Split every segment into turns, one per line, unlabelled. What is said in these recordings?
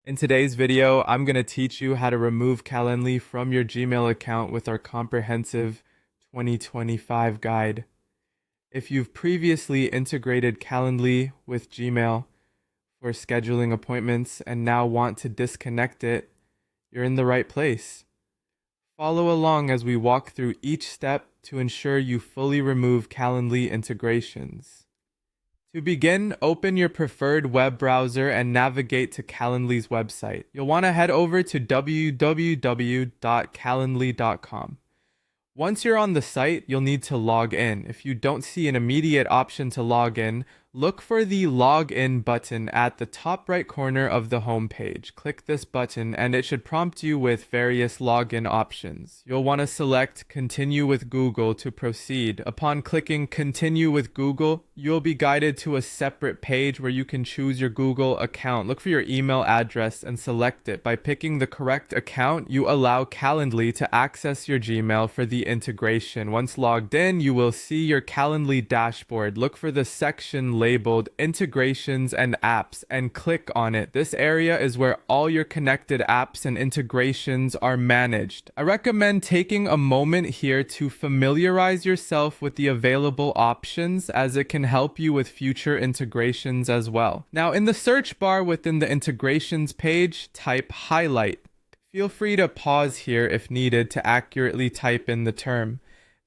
In today's video, I'm going to teach you how to remove Calendly from your Gmail account with our comprehensive 2025 guide. If you've previously integrated Calendly with Gmail for scheduling appointments and now want to disconnect it, you're in the right place. Follow along as we walk through each step to ensure you fully remove Calendly integrations. To begin, open your preferred web browser and navigate to Calendly's website. You'll want to head over to www.calendly.com. Once you're on the site, you'll need to log in. If you don't see an immediate option to log in, look for the Login button at the top right corner of the home page. Click this button and it should prompt you with various login options. You'll want to select Continue with Google to proceed. Upon clicking Continue with Google, you'll be guided to a separate page where you can choose your Google account. Look for your email address and select it. By picking the correct account, you allow Calendly to access your Gmail for the integration. Once logged in, you will see your Calendly dashboard. Look for the section labeled Integrations and Apps and click on it. This area is where all your connected apps and integrations are managed. I recommend taking a moment here to familiarize yourself with the available options, as it can help you with future integrations as well. Now, in the search bar within the integrations page, type highlight. Feel free to pause here if needed to accurately type in the term.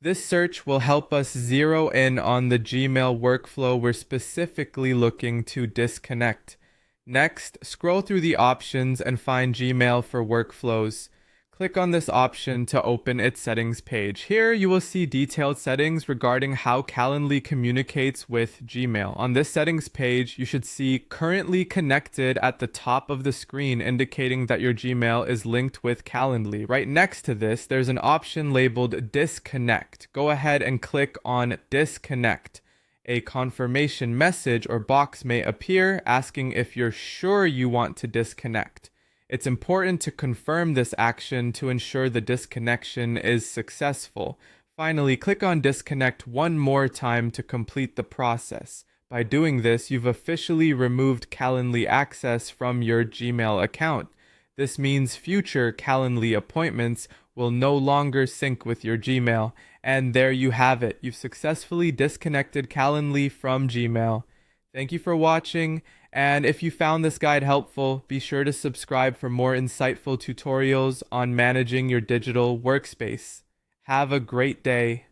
This search will help us zero in on the Gmail workflow we're specifically looking to disconnect. Next, scroll through the options and find Gmail for workflows. Click on this option to open its settings page. Here you will see detailed settings regarding how Calendly communicates with Gmail. On this settings page, you should see Currently Connected at the top of the screen, indicating that your Gmail is linked with Calendly. Right next to this, there's an option labeled Disconnect. Go ahead and click on Disconnect. A confirmation message or box may appear asking if you're sure you want to disconnect. It's important to confirm this action to ensure the disconnection is successful. Finally, click on Disconnect one more time to complete the process. By doing this, you've officially removed Calendly access from your Gmail account. This means future Calendly appointments will no longer sync with your Gmail. And there you have it. You've successfully disconnected Calendly from Gmail. Thank you for watching, and if you found this guide helpful, be sure to subscribe for more insightful tutorials on managing your digital workspace. Have a great day.